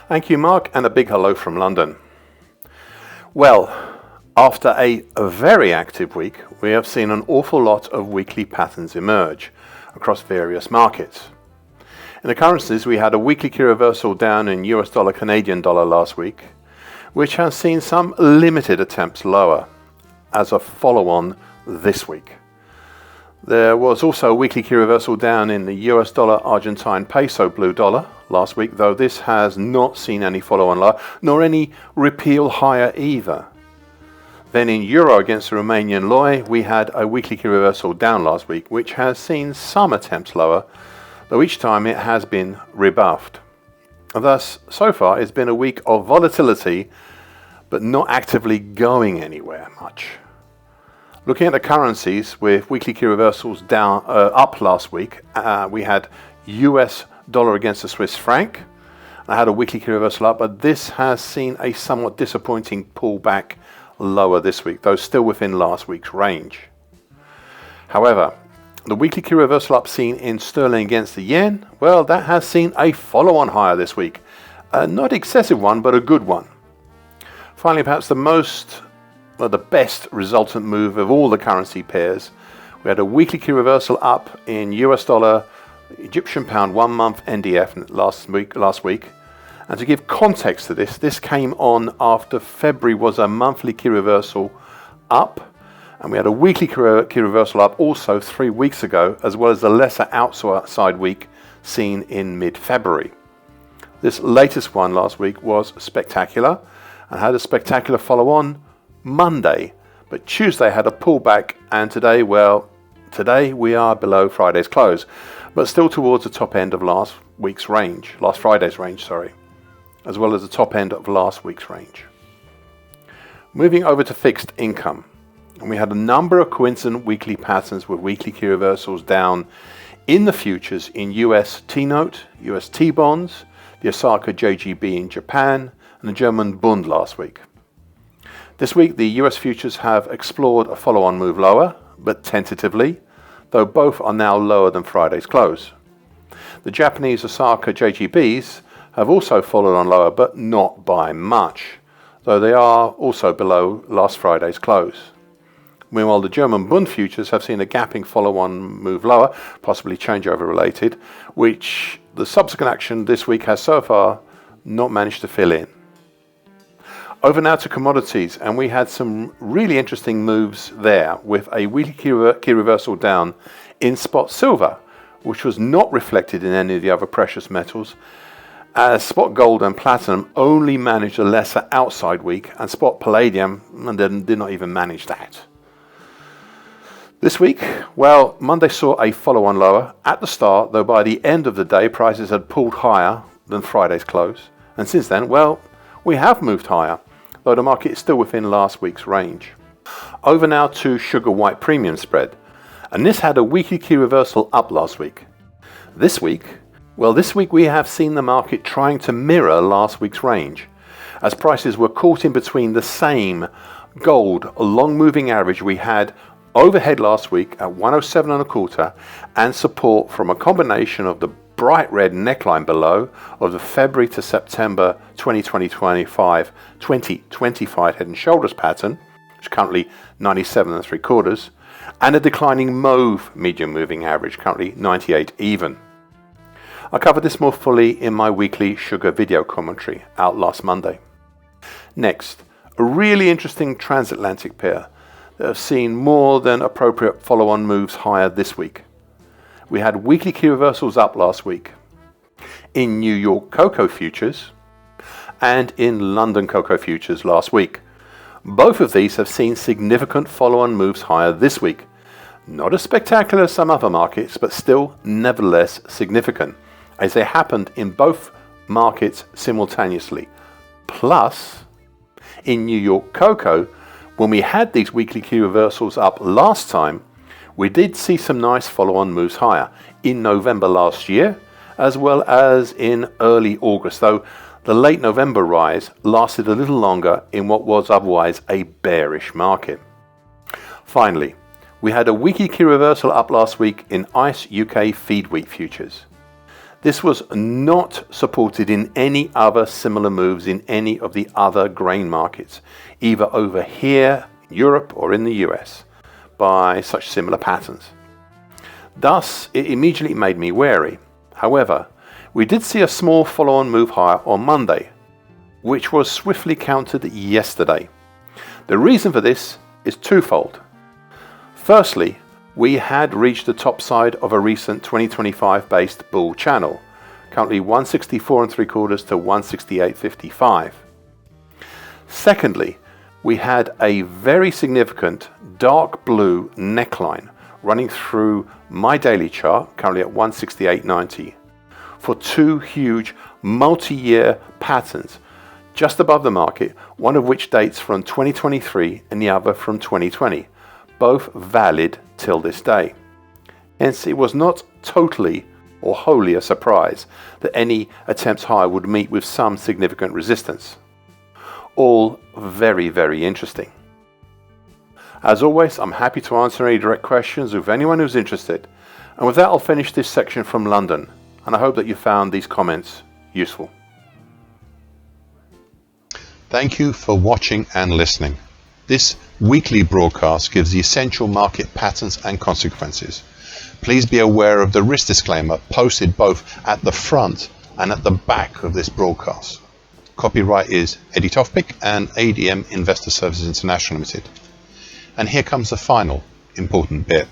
Thank you, Mark, and a big hello from London. Well, after a very active week, we have seen an awful lot of weekly patterns emerge across various markets. In the currencies, we had a weekly key reversal down in US dollar, Canadian dollar last week, which has seen some limited attempts lower as a follow-on this week. There was also a weekly key reversal down in the US dollar, Argentine peso, blue dollar last week, though this has not seen any follow-on lower, nor any repeal higher either. Then in euro against the Romanian lei, we had a weekly key reversal down last week, which has seen some attempts lower, though each time it has been rebuffed. Thus, so far, it's been a week of volatility, but not actively going anywhere much. Looking at the currencies with weekly key reversals down, up last week, we had US dollar against the Swiss franc. I had a weekly key reversal up, but this has seen a somewhat disappointing pullback lower this week, though still within last week's range. However, the weekly key reversal up seen in sterling against the yen, well, that has seen a follow-on higher this week. Not excessive one, but a good one. Finally, perhaps the best resultant move of all the currency pairs. We had a weekly key reversal up in US dollar, Egyptian pound 1 month NDF last week. And to give context to this came on after February was a monthly key reversal up, and we had a weekly key reversal up also 3 weeks ago, as well as a lesser outside week seen in mid-February. This latest one last week was spectacular and had a spectacular follow-on Monday, but Tuesday had a pullback, and today we are below Friday's close, but still towards the top end of last Friday's range, as well as the top end of last week's range. Moving over to fixed income, and we had a number of coincident weekly patterns with weekly key reversals down in the futures in US T-note, US T-bonds, the Osaka JGB in Japan, and the German Bund last week. This week, the US futures have explored a follow-on move lower, but tentatively, though both are now lower than Friday's close. The Japanese Osaka JGBs have also followed on lower, but not by much, though they are also below last Friday's close. Meanwhile, the German Bund futures have seen a gapping follow-on move lower, possibly changeover related, which the subsequent action this week has so far not managed to fill in. Over now to commodities, and we had some really interesting moves there with a weekly key reversal down in spot silver, which was not reflected in any of the other precious metals, as spot gold and platinum only managed a lesser outside week, and spot palladium did not even manage that. This week, well, Monday saw a follow-on lower at the start, though by the end of the day prices had pulled higher than Friday's close, and since then, well, we have moved higher, though the market is still within last week's range. Over now to sugar white premium spread, and this had a weekly key reversal up last week. This week we have seen the market trying to mirror last week's range, as prices were caught in between the same gold long moving average we had overhead last week at 107.25 and support from a combination of the bright red neckline below of the February to September 2025 head and shoulders pattern, which is currently 97.75, and a declining mauve medium moving average, currently 98 even. I covered this more fully in my weekly sugar video commentary out last Monday. Next, a really interesting transatlantic pair that have seen more than appropriate follow-on moves higher this week. We had weekly key reversals up last week in New York cocoa futures and in London cocoa futures last week. Both of these have seen significant follow-on moves higher this week. Not as spectacular as some other markets, but still nevertheless significant, as they happened in both markets simultaneously. Plus, in New York cocoa, when we had these weekly key reversals up last time, we did see some nice follow-on moves higher in November last year, as well as in early August, though the late November rise lasted a little longer in what was otherwise a bearish market. Finally, we had a weekly key reversal up last week in ICE UK feed wheat futures. This was not supported in any other similar moves in any of the other grain markets, either over here in Europe or in the US, by such similar patterns. Thus, it immediately made me wary. However, we did see a small follow-on move higher on Monday, which was swiftly countered yesterday. The reason for this is twofold. Firstly, we had reached the top side of a recent 2025 based bull channel, currently 164 3/4 to 168.55. Secondly, we had a very significant dark blue neckline running through my daily chart, currently at 168.90, for two huge multi-year patterns just above the market, one of which dates from 2023 and the other from 2020, both valid till this day. Hence, it was not totally or wholly a surprise that any attempts higher would meet with some significant resistance. All very, very interesting. As always, I'm happy to answer any direct questions of anyone who's interested. And with that, I'll finish this section from London, and I hope that you found these comments useful. Thank you for watching and listening. This weekly broadcast gives the essential market patterns and consequences. Please be aware of the risk disclaimer posted both at the front and at the back of this broadcast. Copyright is Eddie Tofpick and ADM Investor Services International Limited. And here comes the final important bit.